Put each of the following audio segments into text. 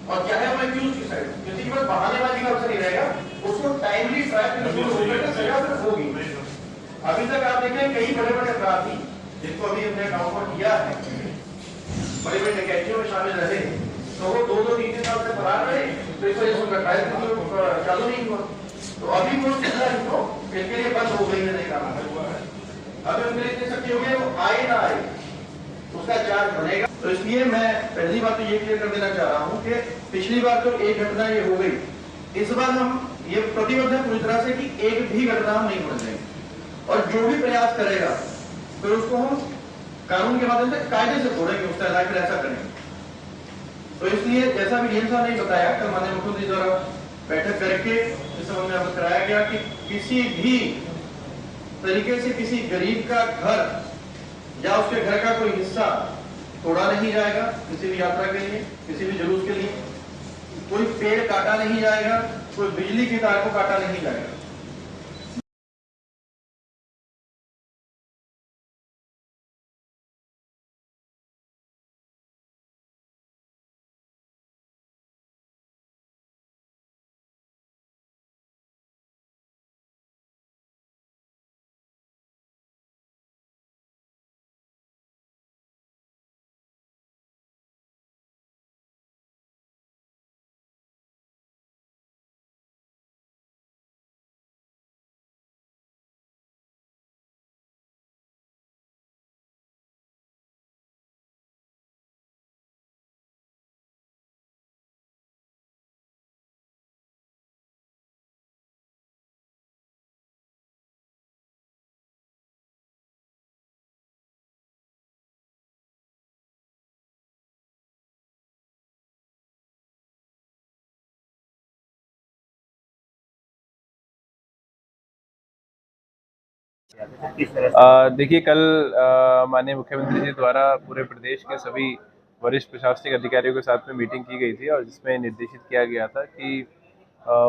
और क्या है वो एक्यूज की साइड, किसी के पास बहानेबाजी का अवसर नहीं रहेगा, उसको टाइमली ट्रायल होकर सजा फिर होगी। अभी तक आप देखें कई बड़े बड़े अपराधी जिनको अभी हमने अकाउंट किया है, बड़े बड़े डकैतियों में शामिल रहे, तो वो 2-2-3 साल से फरार रहे, तो इस वजह से उनका ट्रायल चालू नहीं हुआ। तो अभी वो इनके लिए बंद हो गई है, नहीं काम हुआ है। अभी उनके लिए इतनी सख्ती हो गई, वो आए ना आए उसका चार्ज बनेगा। तो इसलिए मैं पहली बात तो ये क्लियर कर देना चाह रहा हूँ कि पिछली बार तो एक घटना ये हो गई, इस बार हम ये प्रतिबद्ध है पूरी तरह से कि एक भी घटना हम नहीं होने देंगे, और जो भी प्रयास करेगा फिर उसको हम कानून के माध्यम से कायदे से छोड़ेंगे, उसका इलाज फिर ऐसा करेंगे। तो इसलिए जैसा भी डीएम साहब ने बताया, कल माननीय मुख्यमंत्री द्वारा बैठक करके इस संबंध में अवगत कराया गया कि किसी भी तरीके से किसी गरीब का घर या उसके घर का कोई हिस्सा तोड़ा नहीं जाएगा, किसी भी यात्रा के लिए, किसी भी जुलूस के लिए, कोई पेड़ काटा नहीं जाएगा, कोई बिजली की तार को काटा नहीं जाएगा। देखिए, कल माननीय मुख्यमंत्री जी द्वारा पूरे प्रदेश के सभी वरिष्ठ प्रशासनिक अधिकारियों के साथ में मीटिंग की गई थी, और जिसमें निर्देशित किया गया था कि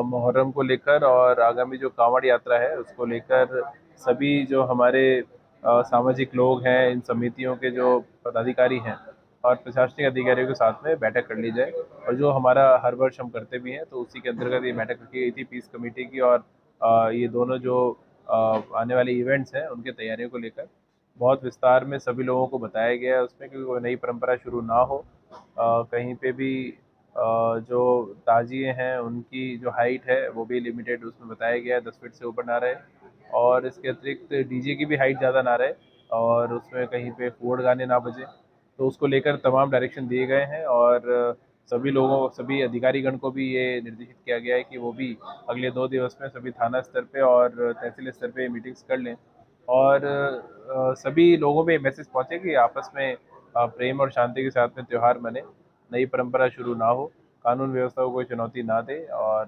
मुहर्रम को लेकर और आगामी जो कांवड़ यात्रा है उसको लेकर सभी जो हमारे सामाजिक लोग हैं, इन समितियों के जो पदाधिकारी हैं और प्रशासनिक अधिकारियों के साथ में बैठक कर ली जाए। और जो हमारा हर वर्ष हम करते भी हैं, तो उसी के अंतर्गत ये बैठक रखी गई थी पीस कमेटी की, और ये दोनों जो आने वाले इवेंट्स हैं उनके तैयारियों को लेकर बहुत विस्तार में सभी लोगों को बताया गया है उसमें, कि कोई नई परंपरा शुरू ना हो, कहीं पे भी जो ताजिए हैं उनकी जो हाइट है वो भी लिमिटेड उसमें बताया गया है, 10 फीट से ऊपर ना रहे, और इसके अतिरिक्त डीजे की भी हाइट ज़्यादा ना रहे, और उसमें कहीं पे फोड़ गाने ना बजे। तो उसको लेकर तमाम डायरेक्शन दिए गए हैं, और सभी लोगों, सभी अधिकारीगण को भी ये निर्देशित किया गया है कि वो भी अगले 2 दिवस में सभी थाना स्तर पे और तहसील स्तर पे मीटिंग्स कर लें, और सभी लोगों में मैसेज पहुंचे कि आपस में प्रेम और शांति के साथ में त्यौहार मने, नई परंपरा शुरू ना हो, कानून व्यवस्था को कोई चुनौती ना दे, और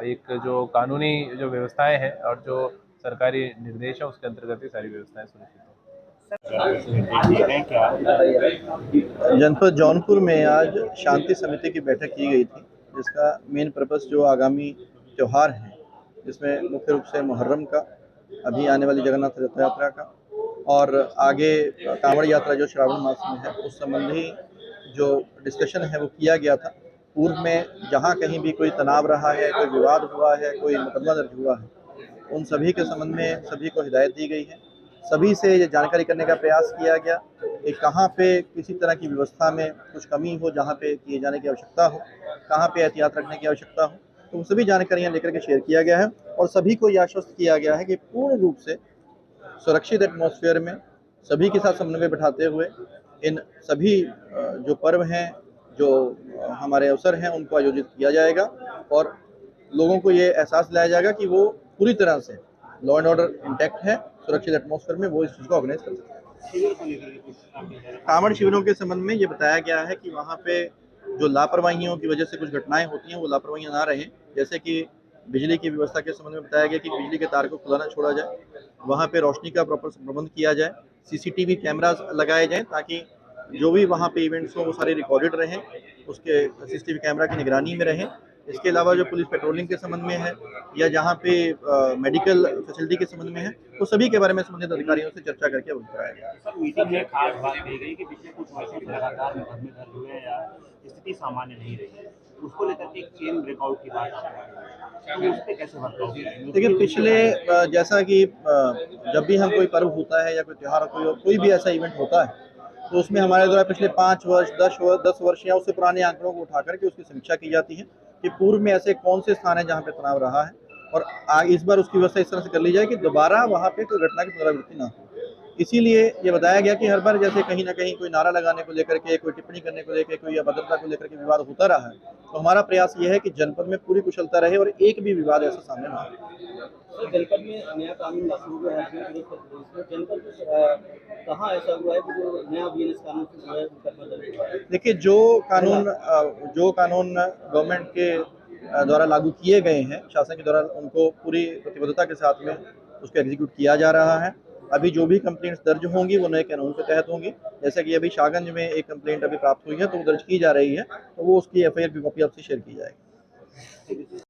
एक जो कानूनी जो व्यवस्थाएं हैं और जो सरकारी निर्देश है उसके अंतर्गत ही सारी व्यवस्थाएं सुनिश्चित हों। जनपद जौनपुर में आज शांति समिति की बैठक की गई थी, जिसका मेन पर्पस जो आगामी त्यौहार है, जिसमें मुख्य रूप से मुहर्रम का, अभी आने वाली जगन्नाथ रथ यात्रा का, और आगे कांवड़ यात्रा जो श्रावण मास में है, उस संबंधी जो डिस्कशन है वो किया गया था। पूर्व में जहाँ कहीं भी कोई तनाव रहा है, कोई विवाद हुआ है, कोई मुकदमा दर्ज हुआ है, उन सभी के संबंध में सभी को हिदायत दी गई है। सभी से ये जानकारी करने का प्रयास किया गया कि कहाँ पे किसी तरह की व्यवस्था में कुछ कमी हो, जहाँ पे किए जाने की आवश्यकता हो, कहाँ पे एहतियात रखने की आवश्यकता हो, तो वो सभी जानकारियाँ लेकर के शेयर किया गया है। और सभी को ये आश्वस्त किया गया है कि पूर्ण रूप से सुरक्षित एटमॉस्फेयर में सभी के साथ समन्वय बिठाते हुए इन सभी जो पर्व हैं, जो हमारे अवसर हैं, उनको आयोजित किया जाएगा, और लोगों को ये एहसास दिलाया जाएगा कि वो पूरी तरह से लॉ एंड ऑर्डर इंटैक्ट है, सुरक्षित एटमॉस्फेयर में वो इस चीज़ को ऑर्गेनाइज कर सकते हैं। कांवड़ शिविरों के संबंध में ये बताया गया है कि वहाँ पे जो लापरवाहियों की वजह से कुछ घटनाएं होती हैं, वो लापरवाहियाँ ना रहें। जैसे कि बिजली की व्यवस्था के संबंध में बताया गया कि बिजली के तार को खुला ना छोड़ा जाए, वहाँ पे रोशनी का प्रॉपर प्रबंध किया जाए, सीसीटीवी कैमरास लगाए जाएं, ताकि जो भी वहाँ पे इवेंट्स हो वो सारे रिकॉर्डेड रहें, उसके सीसीटीवी कैमरा की निगरानी में रहें। इसके अलावा जो पुलिस पेट्रोलिंग के संबंध में है, या जहाँ पे मेडिकल फैसिलिटी के संबंध में है, तो सभी के बारे में संबंधित अधिकारियों से चर्चा करके अवगत कराया गया। मीटिंग में खास बात कही गई कि पिछले कुछ वर्षों से लगातार मुकदमे दर्ज हुए हैं या स्थिति सामान्य नहीं रही, उसको लेकर के एक चेन ब्रेकआउट की बात आ रही है, तो उस पर कैसे वर्कआउट करेंगे? देखिए पिछले जैसा कि जब भी हम कोई पर्व होता है या कोई त्यौहार कोई भी ऐसा इवेंट होता है तो उसमें हमारे द्वारा पिछले 5 वर्ष 10 वर्ष या उससे पुराने आंकड़ों को उठा करके उसकी समीक्षा की जाती है कि पूर्व में ऐसे कौन से स्थान है जहाँ पे तनाव रहा है और इस बार उसकी व्यवस्था इस तरह से कर ली जाए कि दोबारा वहाँ पे कोई घटना की पुनरावृत्ति ना हो। इसीलिए ये बताया गया कि हर बार जैसे कहीं ना कहीं कोई नारा लगाने को लेकर के, कोई टिप्पणी करने को लेकर, कोई अभद्रता को लेकर के विवाद होता रहा है, तो हमारा प्रयास ये है कि जनपद में पूरी कुशलता रहे और एक भी विवाद ऐसा सामने ना आए। जनपद में नया कानून लागू हुआ है, जनपद कहाँ ऐसा हुआ है कि जो नया बीएनएस कानून से जो है मुकदमा दर्ज हुआ है? देखिए जो कानून गवर्नमेंट के द्वारा लागू किए गए हैं, शासन के द्वारा उनको पूरी प्रतिबद्धता के साथ में उसको एग्जीक्यूट किया जा रहा है। अभी जो भी कंप्लेंट्स दर्ज होंगी वो नए कानून के तहत होंगी। जैसे कि अभी शाहगंज में एक कंप्लेंट अभी प्राप्त हुई है तो वो दर्ज की जा रही है, तो वो उसकी एफआईआर की कॉपी आपसे शेयर की जाएगी।